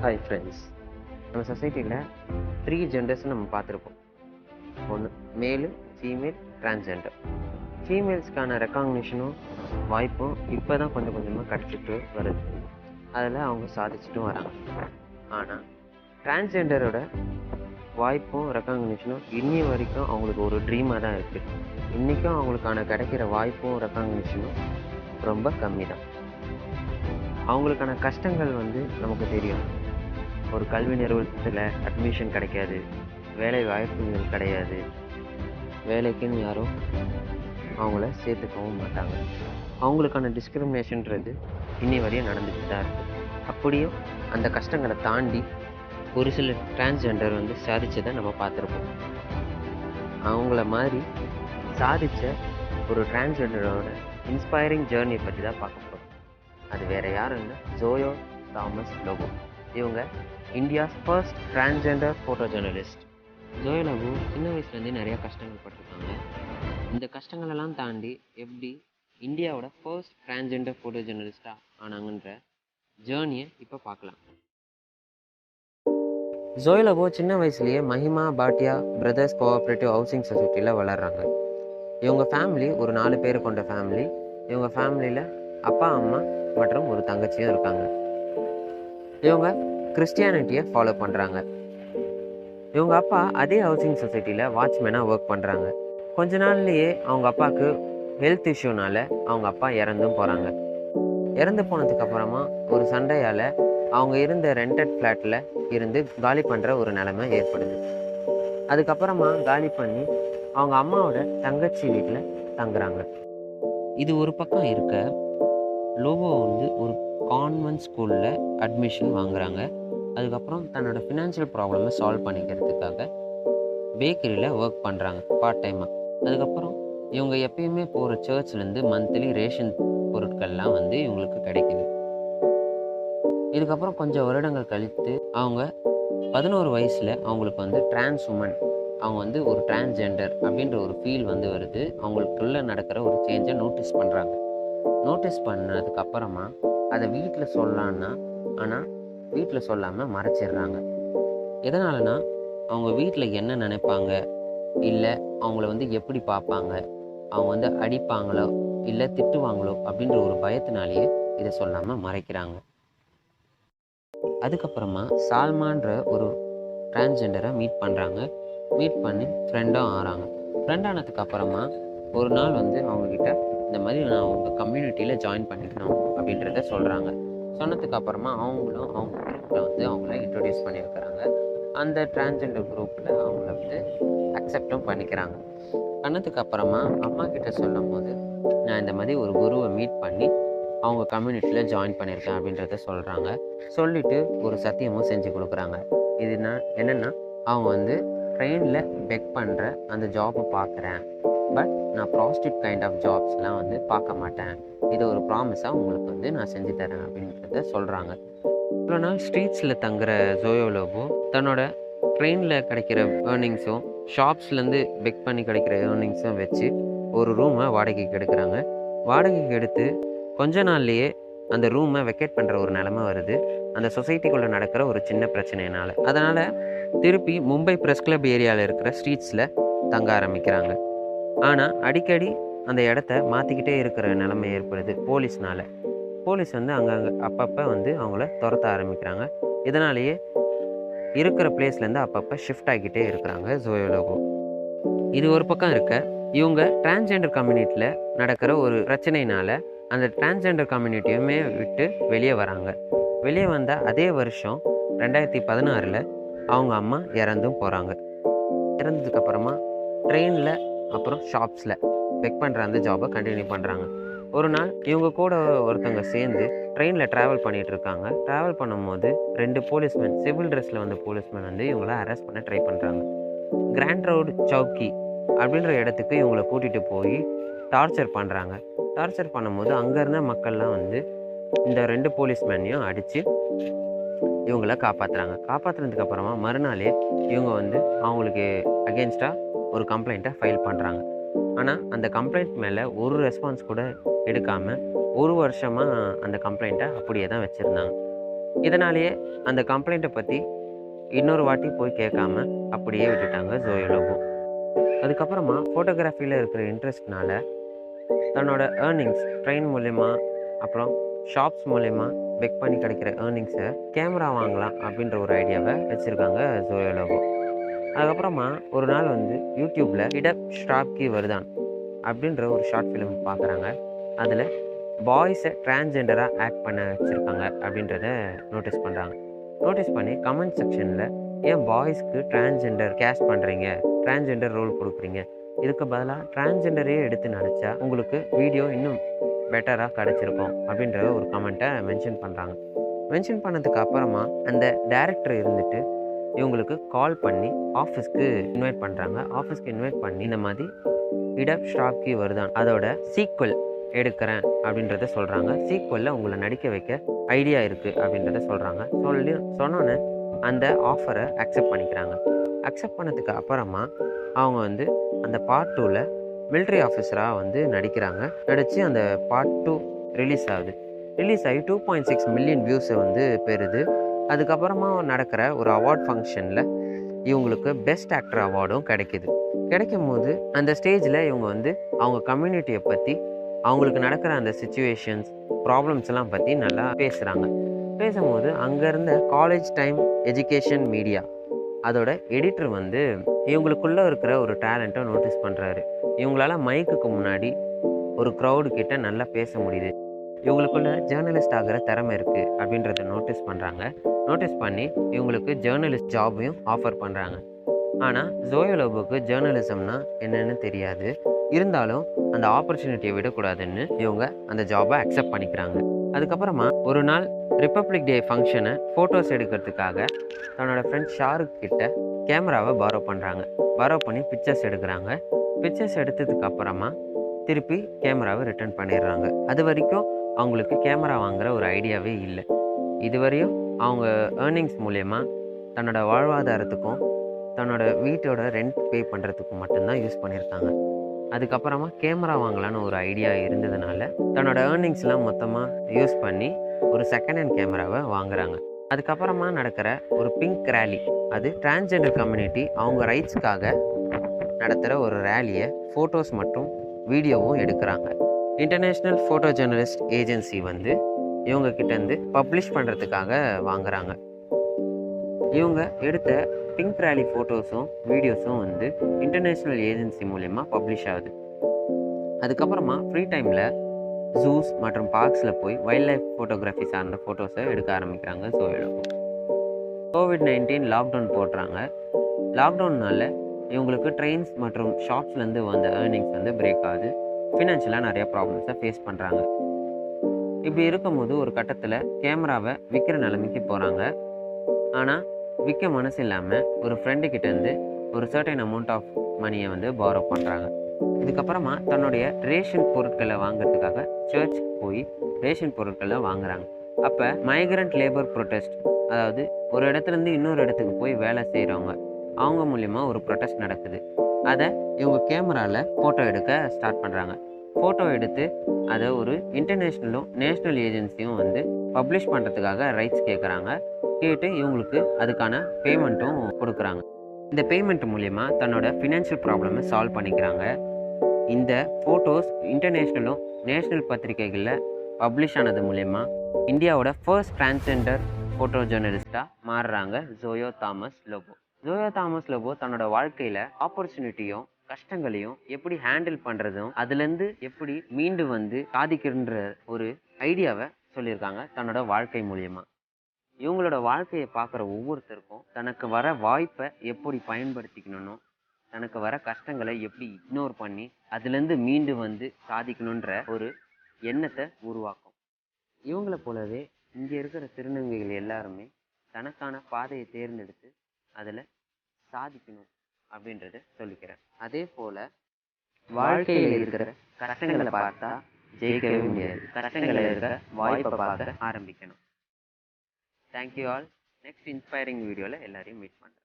Hi friends. நம்ம சொசைட்டியில் 3 genders நம்ம பார்த்துருப்போம். ஒன்று மேலு, ஃபீமேல், டிரான்ஸ்ஜெண்டர். ஃபீமேல்ஸ்க்கான ரெக்காக்னிஷனும் வாய்ப்பும் இப்போ தான் கொஞ்சம் கொஞ்சமாக கிடச்சிட்டு வருது. அதில் அவங்க சாதிச்சுட்டும் வராங்க. ஆனால் டிரான்ஸ்ஜெண்டரோட வாய்ப்பும் ரெக்காக்னிஷனும் இன்னி வரைக்கும் அவங்களுக்கு ஒரு ட்ரீமாக தான் இருக்குது. இன்றைக்கும் அவங்களுக்கான கிடைக்கிற வாய்ப்பும் ரெக்காக்னிஷனும் ரொம்ப கம்மி தான். அவங்களுக்கான கஷ்டங்கள் நமக்கு தெரியும். ஒரு கல்வி நிறுவனத்தில் அட்மிஷன் கிடைக்காது, வேலை வாய்ப்புகள் கிடையாது, வேலைக்குன்னு யாரும் அவங்கள சேர்த்துக்கவும் மாட்டாங்க. அவங்களுக்கான டிஸ்கிரிமினேஷன்றது இன்னி வரையும் நடந்துட்டு தான் இருக்குது. அப்படியும் அந்த கஷ்டங்களை தாண்டி ஒரு சில டிரான்ஸ்ஜெண்டர் சாதிச்சதை நம்ம பார்த்துருப்போம். அவங்கள மாதிரி சாதித்த ஒரு டிரான்ஸ்ஜெண்டரோட இன்ஸ்பைரிங் ஜேர்னியை பற்றி தான் பார்க்க போகிறோம். அது வேறு யாரும் இல்லை, ஜோயோ தாமஸ் லோபோ. இவங்க India's first transgender photo journalist. Zoya Lobo சின்ன வயசுலேருந்தே நிறையா கஷ்டங்கள் பட்டிருக்காங்க. இந்த கஷ்டங்களெல்லாம் தாண்டி எப்படி இந்தியாவோட ஃபர்ஸ்ட் டிரான்ஸ்ஜெண்டர் ஃபோட்டோ ஜேர்னலிஸ்டாக ஆனாங்கன்ற ஜேர்னியை இப்போ பார்க்கலாம். ஜோயோ லோபோ சின்ன வயசுலேயே மஹிமா பாட்டியா பிரதர்ஸ் கோஆப்ரேட்டிவ் ஹவுசிங் சொசைட்டியில் வளர்கிறாங்க. இவங்க ஃபேமிலி ஒரு 4 பேர் கொண்ட ஃபேமிலி. இவங்க ஃபேமிலியில் அப்பா, அம்மா மற்றும் ஒரு தங்கச்சியும் இருக்காங்க. இவங்க கிறிஸ்டியானிட்டியை ஃபாலோ பண்ணுறாங்க. இவங்க அப்பா அதே ஹவுசிங் சொசைட்டியில் வாட்ச்மேனாக ஒர்க் பண்ணுறாங்க. கொஞ்ச நாள்லேயே அவங்க அப்பாவுக்கு ஹெல்த் இஷ்யூனால் அவங்க அப்பா இறந்தும் போகிறாங்க. இறந்து போனதுக்கப்புறமா ஒரு சண்டையால் அவங்க இருந்த ரெண்டட் ஃப்ளாட்டில் இருந்து காலி பண்ணுற ஒரு நிலைமை ஏற்படுது. அதுக்கப்புறமா காலி பண்ணி அவங்க அம்மாவோட தங்கச்சி வீட்டில் தங்குறாங்க. இது ஒரு பக்கம் இருக்க, லோபோ ஒரு கான்வென்ட் ஸ்கூலில் அட்மிஷன் வாங்குகிறாங்க. அதுக்கப்புறம் தன்னோட ஃபினான்ஷியல் ப்ராப்ளமை சால்வ் பண்ணிக்கிறதுக்காக பேக்கரியில் ஒர்க் பண்ணுறாங்க பார்ட் டைமாக. அதுக்கப்புறம் இவங்க எப்பயுமே போகிற சர்ச்லேருந்து மந்த்லி ரேஷன் பொருட்கள்லாம் இவங்களுக்கு கிடைக்குது. இதுக்கப்புறம் கொஞ்சம் வருடங்கள் கழித்து அவங்க 11 வயசில் அவங்களுக்கு டிரான்ஸ் உமன், அவங்க ஒரு டிரான்ஸ்ஜெண்டர் அப்படின்ற ஒரு ஃபீல் வருது. அவங்களுக்குள்ளே நடக்கிற ஒரு சேஞ்சை நோட்டீஸ் பண்ணுறாங்க. நோட்டீஸ் பண்ணதுக்கப்புறமா அதை வீட்டில் சொல்லலான்னா, ஆனால் வீட்டில் சொல்லாமல் மறைச்சிடுறாங்க. எதனாலனா அவங்க வீட்டில் என்ன நினைப்பாங்க, இல்லை அவங்கள எப்படி பார்ப்பாங்க, அவங்க அடிப்பாங்களோ இல்லை திட்டுவாங்களோ அப்படின்ற ஒரு பயத்தினாலேயே இதை சொல்லாமல் மறைக்கிறாங்க. அதுக்கப்புறமா சால்மான்ற ஒரு டிரான்ஸ்ஜெண்டரை மீட் பண்ணுறாங்க. மீட் பண்ணி ஃப்ரெண்டாக ஆகிறாங்க. ஃப்ரெண்ட் ஆனதுக்கப்புறமா ஒரு நாள் அவங்கக்கிட்ட இந்த மாதிரி நான் உங்கள் கம்யூனிட்டியில் ஜாயின் பண்ணிக்கணும் அப்படின்றத சொல்கிறாங்க. சொன்னதுக்கப்புறமா அவங்களும் அவங்க குரூப்பில் அவங்கள இன்ட்ரடியூஸ் பண்ணி வைக்கிறாங்க. அந்த டிரான்ஸ்ஜெண்டர் குரூப்பில் அவங்கள அக்செப்டும் பண்ணிக்கிறாங்க. பண்ணதுக்கப்புறமா அம்மா கிட்ட சொல்லும் போது நான் இந்த மாதிரி ஒரு குருவை மீட் பண்ணி அவங்க கம்யூனிட்டியில் ஜாயின் பண்ணியிருக்கேன் அப்படின்றத சொல்கிறாங்க. சொல்லிவிட்டு ஒரு சத்தியமும் செஞ்சு கொடுக்குறாங்க. இது என்னென்னா அவங்க ட்ரெயினில் பெக் பண்ணுற அந்த ஜாபை பார்க்குறேன், பட் நான் ப்ராஸ்டியூட் கைண்ட் ஆஃப் ஜாப்ஸ்லாம் பார்க்க மாட்டேன். இதை ஒரு ப்ராமிஸாக உங்களுக்கு நான் செஞ்சு தரேன் அப்படின்றத சொல்கிறாங்க. இவ்வளோ நாள் ஸ்ட்ரீட்ஸில் தங்குற ஜோயோ லோபோ தன்னோட ட்ரெயினில் கிடைக்கிற ஏர்னிங்ஸும் ஷாப்ஸ்லேருந்து பெக் பண்ணி கிடைக்கிற ஏர்னிங்ஸும் வச்சு ஒரு ரூமை வாடகைக்கு எடுக்கிறாங்க. வாடகைக்கு எடுத்து கொஞ்ச நாள்லேயே அந்த ரூமை வெக்கேட் பண்ணுற ஒரு நிலமை வருது, அந்த சொசைட்டிக்குள்ளே நடக்கிற ஒரு சின்ன பிரச்சனையினால். அதனால் திருப்பி மும்பை ப்ரெஸ் கிளப் ஏரியாவில் இருக்கிற ஸ்ட்ரீட்ஸில் தங்க ஆரம்பிக்கிறாங்க. ஆனால் அடிக்கடி அந்த இடத்த மாற்றிக்கிட்டே இருக்கிற நிலைமை ஏற்படுது போலீஸ்னால். போலீஸ் அங்கே அப்பப்போ அவங்கள துரத்த ஆரம்பிக்கிறாங்க. இதனாலேயே இருக்கிற பிளேஸ்லேருந்து அப்பப்போ ஷிஃப்ட் ஆகிக்கிட்டே இருக்கிறாங்க ஜோயோ லோபோ. இது ஒரு பக்கம் இருக்க, இவங்க டிரான்ஸ்ஜெண்டர் கம்யூனிட்டியில் நடக்கிற ஒரு பிரச்சனையினால் அந்த டிரான்ஸ்ஜெண்டர் கம்யூனிட்டியுமே விட்டு வெளியே வராங்க. வெளியே வந்த அதே வருஷம் 2016 அவங்க அம்மா இறந்தும் போகிறாங்க. இறந்ததுக்கப்புறமா ட்ரெயினில் அப்புறம் ஷாப்ஸில் பெக் பண்ணுற அந்த ஜாபை கண்டினியூ பண்ணுறாங்க. ஒரு நாள் இவங்க கூட ஒருத்தவங்க சேர்ந்து ட்ரெயினில் ட்ராவல் பண்ணிகிட்டு இருக்காங்க. ட்ராவல் பண்ணும்போது 2 போலீஸ்மேன், சிவில் ட்ரெஸ்ஸில் வந்த போலீஸ்மேன் இவங்கள அரெஸ்ட் பண்ண ட்ரை பண்ணுறாங்க. கிராண்ட் ரோடு சவுக்கி அப்படின்ற இடத்துக்கு இவங்களை கூட்டிகிட்டு போய் டார்ச்சர் பண்ணுறாங்க. டார்ச்சர் பண்ணும்போது அங்கே இருந்த மக்கள்லாம் இந்த 2 போலீஸ்மேனையும் அடித்து இவங்கள காப்பாற்றுறாங்க. காப்பாற்றுனதுக்கப்புறமா மறுநாளே இவங்க அவங்களுக்கு அகெயின்ஸ்டாக ஒரு கம்ப்ளைண்ட்டை ஃபைல் பண்ணுறாங்க. ஆனால் அந்த கம்ப்ளைண்ட் மேலே ஒரு ரெஸ்பான்ஸ் கூட எடுக்காமல் ஒரு வருஷமாக அந்த கம்ப்ளைண்ட்டை அப்படியே தான் வச்சுருந்தாங்க. இதனாலேயே அந்த கம்ப்ளைண்ட்டை பற்றி இன்னொரு வாட்டி போய் கேட்காம அப்படியே விட்டுட்டாங்க ஜோயோ லோபோ. அதுக்கப்புறமா ஃபோட்டோகிராஃபியில் இருக்கிற இன்ட்ரெஸ்ட்னால தன்னோட ஏர்னிங்ஸ் ட்ரெயின் மூலயமா அப்புறம் ஷாப்ஸ் மூலயமா பெக் பண்ணி கிடைக்கிற ஏர்னிங்ஸை கேமரா வாங்கலாம் அப்படின்ற ஒரு ஐடியாவை வச்சுருக்காங்க ஜோயோ லோபோ. அதுக்கப்புறமா ஒரு நாள் வந்து யூடியூப்பில் இடப் ஸ்ட்ராப்கி வருதான் அப்படின்ற ஒரு ஷார்ட் ஃபிலிம் பார்க்குறாங்க. அதில் பாய்ஸை டிரான்ஸ்ஜெண்டராக ஆக்ட் பண்ண வச்சுருக்காங்க அப்படின்றத நோட்டீஸ் பண்ணுறாங்க. நோட்டீஸ் பண்ணி கமெண்ட் செக்ஷனில் ஏன் பாய்ஸ்க்கு டிரான்ஸ்ஜெண்டர் கேஸ்ட் பண்ணுறீங்க, டிரான்ஸ்ஜெண்டர் ரோல் கொடுக்குறீங்க, இதுக்கு பதிலாக டிரான்ஸ்ஜெண்டரே எடுத்து நடித்தா உங்களுக்கு வீடியோ இன்னும் பெட்டராக கிடச்சிருக்கும் அப்படின்ற ஒரு கமெண்ட்டை மென்ஷன் பண்ணுறாங்க. மென்ஷன் பண்ணதுக்கு அப்புறமா அந்த டைரக்டர் இருந்துட்டு இவங்களுக்கு கால் பண்ணி ஆஃபீஸ்க்கு இன்வைட் பண்ணுறாங்க. ஆஃபீஸ்க்கு இன்வைட் பண்ணி இந்த மாதிரி இடப் ஸ்ட்ராப்கி வருதான் அதோட சீக்வல் எடுக்கிறேன் அப்படின்றத சொல்கிறாங்க. சீக்வலில் உங்களை நடிக்க வைக்க ஐடியா இருக்குது அப்படின்றத சொல்கிறாங்க. சொன்னோன்னே அந்த ஆஃபரை அக்செப்ட் பண்ணிக்கிறாங்க. அக்செப்ட் பண்ணதுக்கு அப்புறமா அவங்க வந்து அந்த பார்ட் 2ல் மிலிட்ரி ஆஃபீஸராக வந்து நடித்து அந்த பார்ட் 2 ரிலீஸ் ஆகுது. ரிலீஸ் ஆகி 2.6 மில்லியன் வியூஸை வந்து பெறுது. அதுக்கப்புறமா நடக்கிற ஒரு அவார்ட் ஃபங்க்ஷனில் இவங்களுக்கு பெஸ்ட் ஆக்டர் அவார்டும் கிடைக்கும் போது அந்த ஸ்டேஜில் இவங்க வந்து அவங்க கம்யூனிட்டியை பற்றி அவங்களுக்கு நடக்கிற அந்த சிச்சுவேஷன்ஸ் ப்ராப்ளம்ஸ் எல்லாம் பற்றி நல்லா பேசுகிறாங்க. பேசும்போது அங்கே இருந்த காலேஜ் டைம் எஜுகேஷன் மீடியா அதோட எடிட்டர் வந்து இவங்களுக்குள்ளே இருக்கிற ஒரு டேலண்ட்டை நோட்டீஸ் பண்ணுறாரு. இவங்களால மைக்குக்கு முன்னாடி ஒரு க்ரௌடு கிட்ட நல்லா பேச முடியுது, இவங்களுக்குள்ள ஜேர்னலிஸ்ட் ஆகிற திறமை இருக்குது அப்படின்றத நோட்டீஸ் பண்ணுறாங்க. நோட்டீஸ் பண்ணி இவங்களுக்கு ஜேர்னலிஸ்ட் ஜாபையும் ஆஃபர் பண்ணுறாங்க. ஆனால் ஜோயோ லோபோக்கு ஜேர்னலிசம்னா என்னன்னு தெரியாது. இருந்தாலும் அந்த ஆப்பர்ச்சுனிட்டியை விடக்கூடாதுன்னு இவங்க அந்த ஜாபை அக்செப்ட் பண்ணிக்கிறாங்க. அதுக்கப்புறமா ஒரு நாள் ரிப்பப்ளிக் டே ஃபங்க்ஷனை ஃபோட்டோஸ் எடுக்கிறதுக்காக தன்னோட ஃப்ரெண்ட் ஷாருக் கிட்ட கேமராவை பாரோ பண்ணி பிக்சர்ஸ் எடுக்கிறாங்க. பிக்சர்ஸ் எடுத்ததுக்கு அப்புறமா திருப்பி கேமராவை ரிட்டர்ன் பண்ணிடுறாங்க. அது வரைக்கும் அவங்களுக்கு கேமரா வாங்குகிற ஒரு ஐடியாவே இல்லை. இதுவரையும் அவங்க ஏர்னிங்ஸ் மூலயமா தன்னோட வாழ்வாதாரத்துக்கும் தன்னோட வீட்டோட ரெண்ட் பே பண்ணுறதுக்கும் மட்டும்தான் யூஸ் பண்ணியிருக்காங்க. அதுக்கப்புறமா கேமரா வாங்கலான்னு ஒரு ஐடியா இருந்ததுனால தன்னோட ஏர்னிங்ஸ்லாம் மொத்தமாக யூஸ் பண்ணி ஒரு செகண்ட் ஹேண்ட் கேமராவை வாங்குறாங்க. அதுக்கப்புறமா நடக்கிற ஒரு பிங்க் ரேலி, அது டிரான்ஸ்ஜெண்டர் கம்யூனிட்டி அவங்க ரைட்ஸ்க்காக நடத்துகிற ஒரு ரேலியை ஃபோட்டோஸ் மற்றும் வீடியோவும் எடுக்கிறாங்க. இன்டர்நேஷ்னல் ஃபோட்டோ ஜேர்னலிஸ்ட் ஏஜென்சி வந்து இவங்க கிட்டேருந்து பப்ளிஷ் பண்ணுறதுக்காக வாங்குறாங்க. இவங்க எடுத்த பிங்க் ரேலி ஃபோட்டோஸும் வீடியோஸும் வந்து இன்டர்நேஷ்னல் ஏஜென்சி மூலயமா பப்ளிஷ் ஆகுது. அதுக்கப்புறமா ஃப்ரீ டைமில் ஜூஸ் மற்றும் பார்க்ஸில் போய் வைல்ட் லைஃப் ஃபோட்டோகிராஃபி சார்ந்த ஃபோட்டோஸை எடுக்க ஆரம்பிக்கிறாங்க ஜோயோ லோபோ. COVID-19 லாக்டவுன் போடுறாங்க. லாக்டவுன்னால இவங்களுக்கு ட்ரெயின்ஸ் மற்றும் ஷாப்ஸ்லேருந்து வந்த ஏர்னிங்ஸ் வந்து பிரேக் ஆகுது. ஃபினான்ஷியலாக நிறைய ப்ராப்ளம்ஸை ஃபேஸ் பண்ணுறாங்க. இப்படி இருக்கும்போது ஒரு கட்டத்தில் கேமராவை விற்கிற நிலைமைக்கு போகிறாங்க. ஆனால் விற்க மனசு இல்லாமல் ஒரு ஃப்ரெண்டு கிட்டேருந்து ஒரு சர்டைன் அமௌண்ட் ஆஃப் மணியை வந்து பாரோ பண்ணுறாங்க. இதுக்கப்புறமா தன்னுடைய ரேஷன் பொருட்களை வாங்கிறதுக்காக சர்ச் போய் ரேஷன் பொருட்களை வாங்குறாங்க. அப்போ மைக்ரண்ட் லேபர் ப்ரொட்டஸ்ட், அதாவது ஒரு இடத்துலேருந்து இன்னொரு இடத்துக்கு போய் வேலை செய்கிறவங்க அவங்க மூலிமா ஒரு ப்ரொட்டஸ்ட் நடக்குது. அதை இவங்க கேமராவில் ஃபோட்டோ எடுக்க ஸ்டார்ட் பண்ணுறாங்க. ஃபோட்டோ எடுத்து அதை ஒரு இன்டர்நேஷ்னலும் நேஷ்னல் ஏஜென்சியும் வந்து பப்ளிஷ் பண்ணுறதுக்காக ரைட்ஸ் கேட்குறாங்க. கேட்டு இவங்களுக்கு அதுக்கான பேமெண்ட்டும் கொடுக்குறாங்க. இந்த பேமெண்ட் மூலயமா தன்னோட ஃபினான்ஷியல் ப்ராப்ளமை சால்வ் பண்ணிக்கிறாங்க. இந்த ஃபோட்டோஸ் இன்டர்நேஷ்னலும் நேஷ்னல் பத்திரிகைகளில் பப்ளிஷ் ஆனது மூலயமா இந்தியாவோட ஃபர்ஸ்ட் டிரான்ஸ்ஜெண்டர் ஃபோட்டோ ஜேர்னலிஸ்டாக மாறுறாங்க ஜோயோ தாமஸ் லோபோ. ஜோயோ தாமஸ் லோபோ தன்னோட வாழ்க்கையில் ஆப்பர்ச்சுனிட்டியும் கஷ்டங்களையும் எப்படி ஹேண்டில் பண்ணுறதும் அதுலேருந்து எப்படி மீண்டு வந்து சாதிக்கின்ற ஒரு ஐடியாவை சொல்லியிருக்காங்க தன்னோட வாழ்க்கை மூலயமா. இவங்களோட வாழ்க்கையை பார்க்குற ஒவ்வொருத்தருக்கும் தனக்கு வர வாய்ப்பை எப்படி பயன்படுத்திக்கணும், தனக்கு வர கஷ்டங்களை எப்படி இக்னோர் பண்ணி அதுலேருந்து மீண்டு வந்து சாதிக்கணுன்ற ஒரு எண்ணத்தை உருவாக்கும். இவங்கள போலவே இங்கே இருக்கிற திருநங்கைகள் எல்லாருமே தனக்கான பாதையை தேர்ந்தெடுத்து அதில் சாதிக்கணும் அப்படின்றத சொல்லிக்கிறேன். அதே போல் வாழ்க்கையில் இருக்கிற கஷ்டங்களை பார்த்தா ஜெயிக்கவே முடியாது. கஷ்டங்களை இருக்கிற வாய்ப்பை பார்க்க ஆரம்பிக்கணும். Thank you all. நெக்ஸ்ட் இன்ஸ்பைரிங் வீடியோவில் எல்லாரையும் மீட் பண்ணுறேன்.